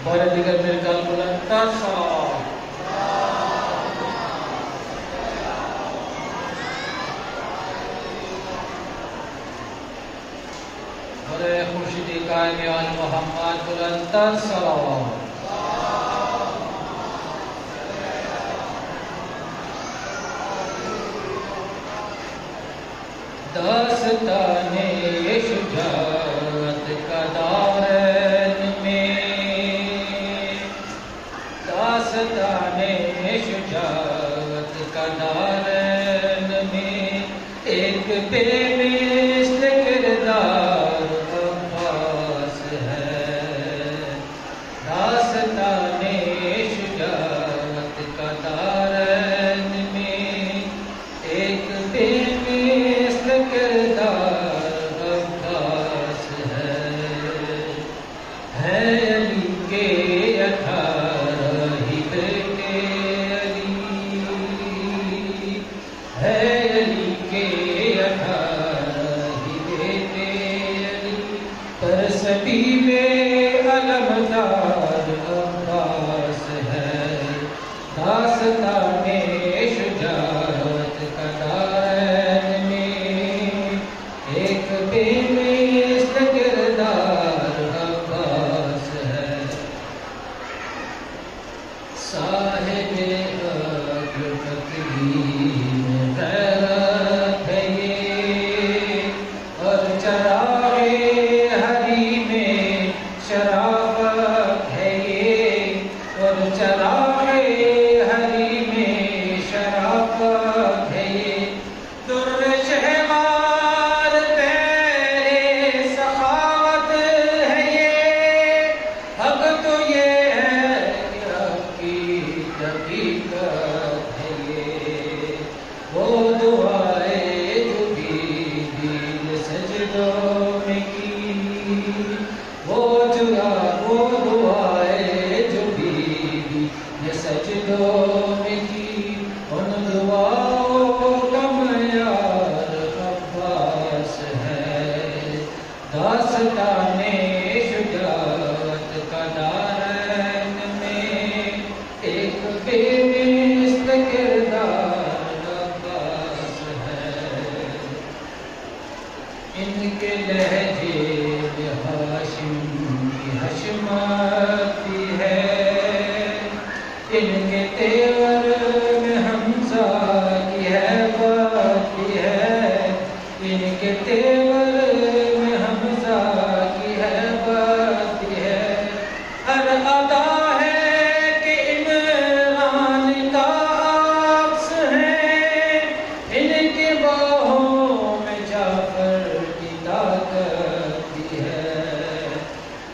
اور دیگر میرے کال بلند تر صلوات اور خورشید قائم آل محمد بلند تر صلوات داستان شجاعت کا دارین میں داستان شجاعت کا دارین میں ایک بے مثل کردار عباس ہے داستان شجاعت کا دارین میں ایک بے مثل کردار عباس ہے علی کے 18 ہی بیٹے علی ہے علی کے 18 ہی بیٹے علی پر سبھی میں علمدار عباس ہے داستان شجاعت کا دارین میں ایک بے مثل کردار عباس ہے صاحب عقل تقدیم غیرت ہے یہ اور چراغ ہری میں شرافت ہے یہ اور چراغ ہری میں شرافت ہے یہ در شہوار پہرے سخاوت ہے یہ حق تو یہ ہے کہ حق کی حقیقت ہے یہ وہ دعائیں جو بھی دل سجدوں میں کی وہ دعائیں جو بھی دل سجدوں میں کی ان دعاؤں کا معیار عباس ہے داستان شجاعت کا دارین میں ایک بے مثل کردار عباس ہے ان کے لہجے میں ہاشم کی حشمت ہے ان کے تیور میں حمزہ کی ہیبت ہے ان کے تیور میں حمزہ کی ہیبت ہے ہر ادا ہے کہ عمران کا عکس ہے ان کے باہوں میں جعفر کی طاقت ہے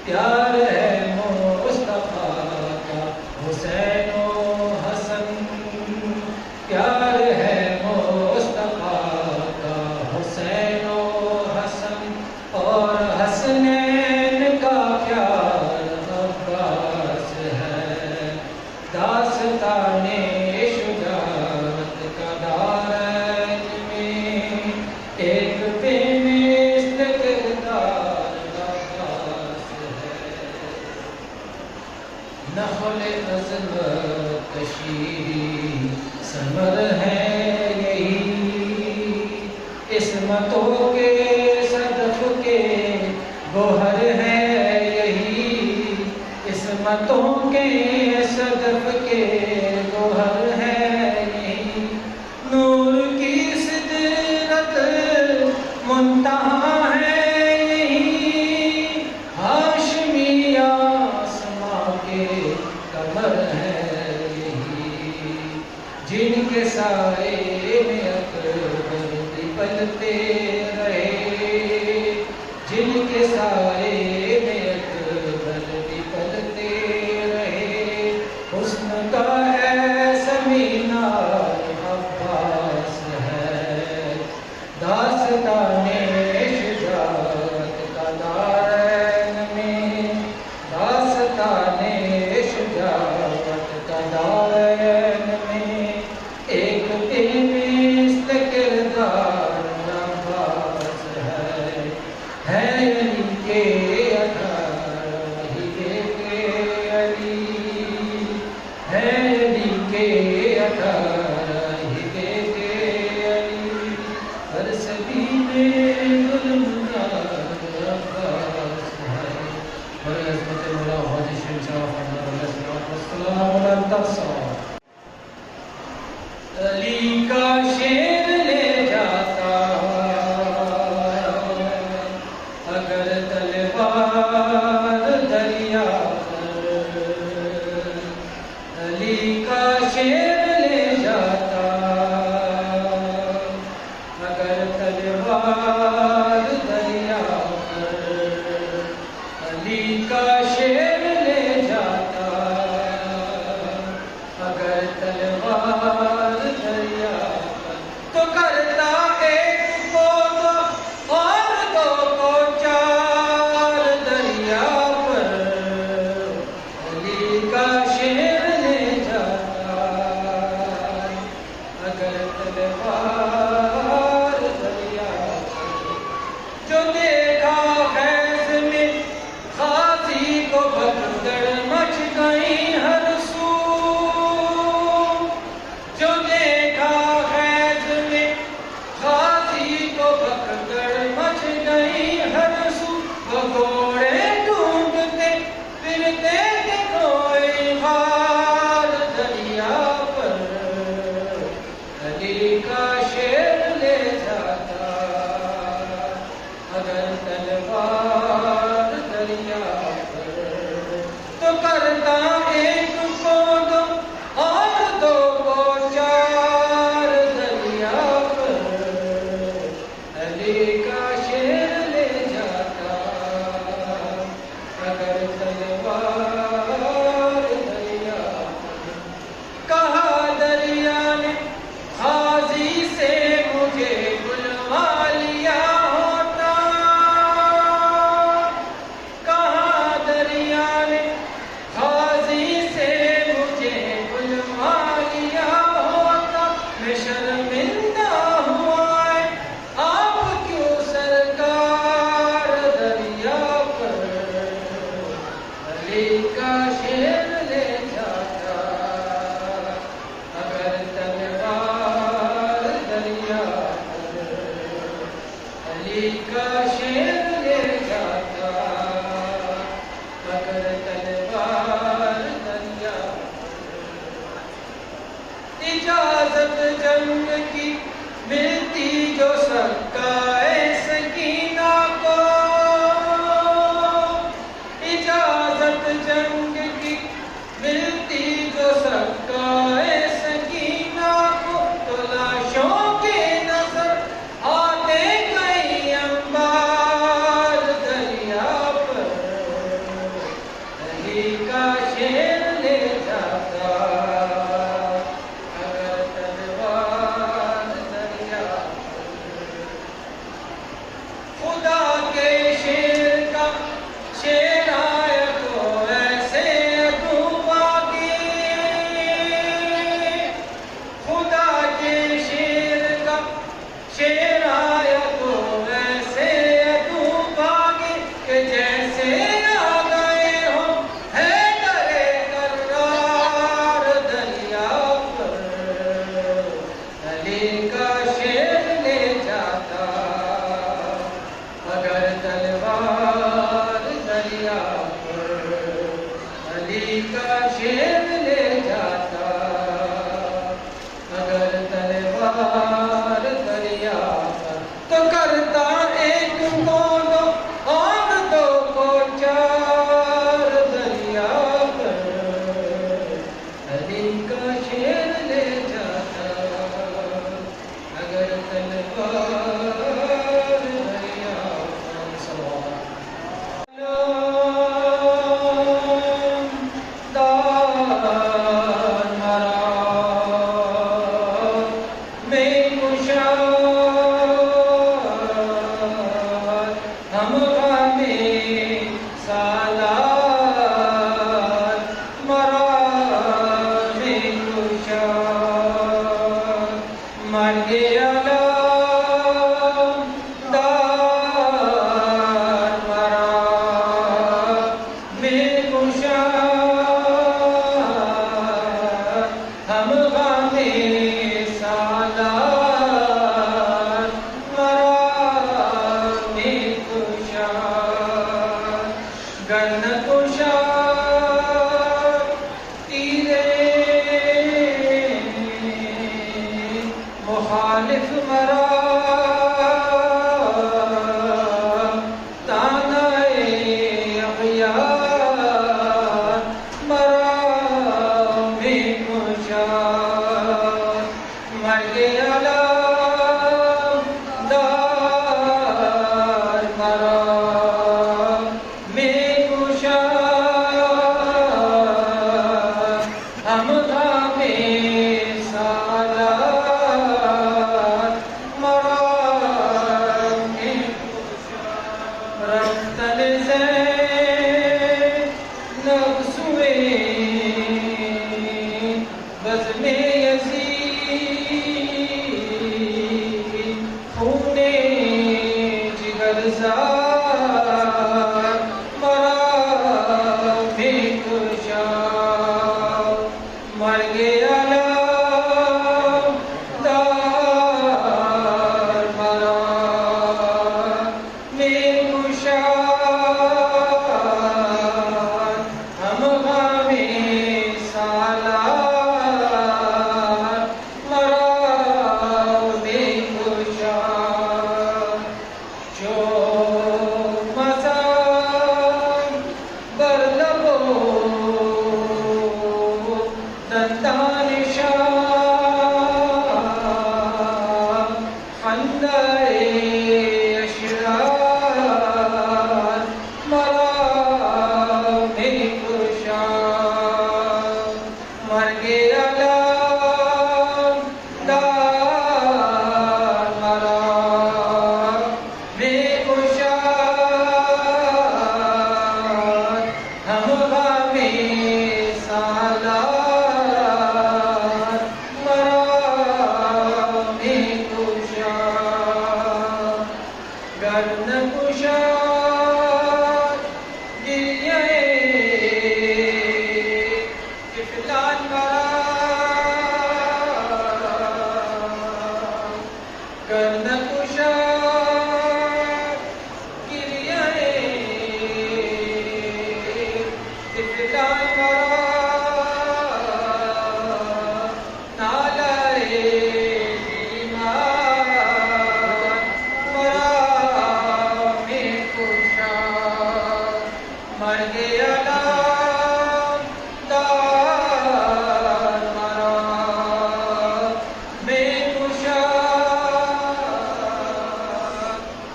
پیار ہے مصطفیٰ کا حسین و حسن پیار ہے مصطفیٰ کا حسین و حسن اور حسنین کا پیار عباس ہے داستان شجاعت کا دارین میں ایک بے مثل کردار عباس ہے نخل عظمت تشیری ثمر ہے یہی عصمتوں کے صدف کے گوہر ہے یہی عصمتوں کے صدف کے گوہر ہے یہی نور کی صدرت منتہا ہے یہی ہاشمی آسماں کے کمر ہے یہی جن کے سائے میں اکبر بھی پلتے رہے جن کے سائے میں اکبر بھی پلتے رہے حسن کا ایسا مینار عباس ہے داستان شجاعت کا دارین میں داستان شجاعت کا دارین میں ایک بے مثل کردار عباس ہے علی کے 18 ہی بیٹے دریا پر علی کا شیر لے جاتا اگر تلوار دریا پر تو کرتا ایک کو دو اور دو کو چار دریا پر علی کا شیر لے جاتا اگر تلوار دریا پر جو دیکھا خیز میں غازی کو بھگدڑ مچ گئی ہر سو جو دیکھا خیز میں غازی کو بھگدڑ مچ گئی ہر سو وہ گھوڑے ڈھونڈتے پھرتے تھے کوئی غار دریا پر علی کا شیر لے جاتا اگر تلوار دریا پر تو کرتا ایک کو دو اور دو کو چار دریا پر علی کا شیر لے جاتا اگر تلوار دریا پر کہا دریا نے غازی سے مجھے بلوا لیا ہوتا کہا دریا نے غازی سے مجھے بلوا لیا ہوتا میں شرمندہ ہوا ہے آپ کیوں سرکار دریا پر علی کا شیر لے جاتا اگر تلوار دریا پر علی کا شیر لے جاتا اگر تلوار دریا پر اجازت جنگ کی ملتی جو سکائے سکینہ کو اجازت جنگ کی ملتی جو سکائے سکینہ کو تو لاشوں کے نظر آتے کئی انبار دریا پر علی کا شیر لے جاتا اگر تلوار دریا پر خدا کے شیر کا شیر آیا تو ایسے ڈوبا کے خدا کے شیر کا شیر آیا تو ایسے ڈوبا کے کہ جیسے آ گئے ہو ہے درے کرار دریا پر علی کا شیر لے جاتا اگر تلوار دریا پر علی کا شیر لے جاتا اگر تلوار دریا پر تو کرتا ایک کو دو اور دو کو چار دریا پر علی کا شیر لے جاتا اگر تلوار دریا پر سوال دار مرا میں کشاد گلزار مرا بھی کشا مر گیا دار مرا بھی کشا ہم غمی سالار مرا بھی کشا جو مزار بر لبو دندان شاہ خندۂ اشرار مرا بھی کشا مر گیا دار مرا بھی کشا ہم غمی سالار مرا بھی کشا گر نہ کشا گریہ طفلان مرا گر نہ کشا گریہ طفلان مرا نالۂ بیمار مرا بھی کشا مر گیا دار مرا بھی کشا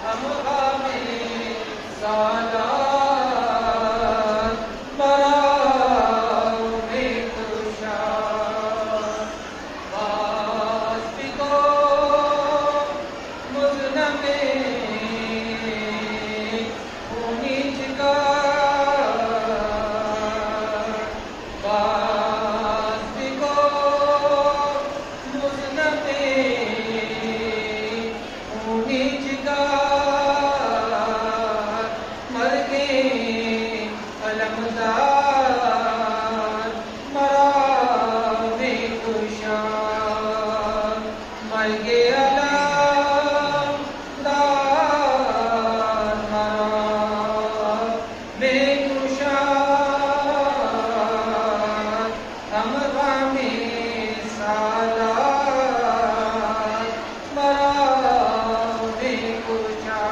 ہم غمی سالار مرا بھی کشا واسطی کو مظلم خونی چکار واسطی کو مظلم خونی چکار مر گئے علمدار مرا بھی کشا مر گیا دار مرا بھی کشا ہم غمی سالار مرا بھی کشا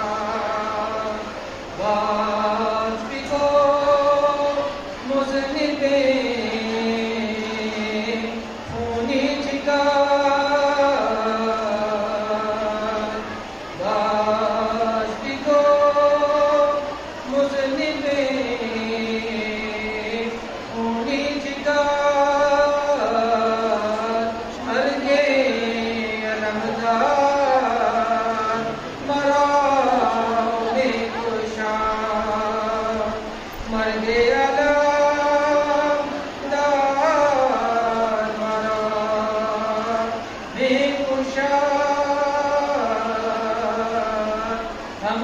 واسطی کو مذنب خونی چکار واسطی کو مذنب خونی چکار مر گئے علمدار مرا بھی کشا مر گیا دار مرا بھی کشا ہم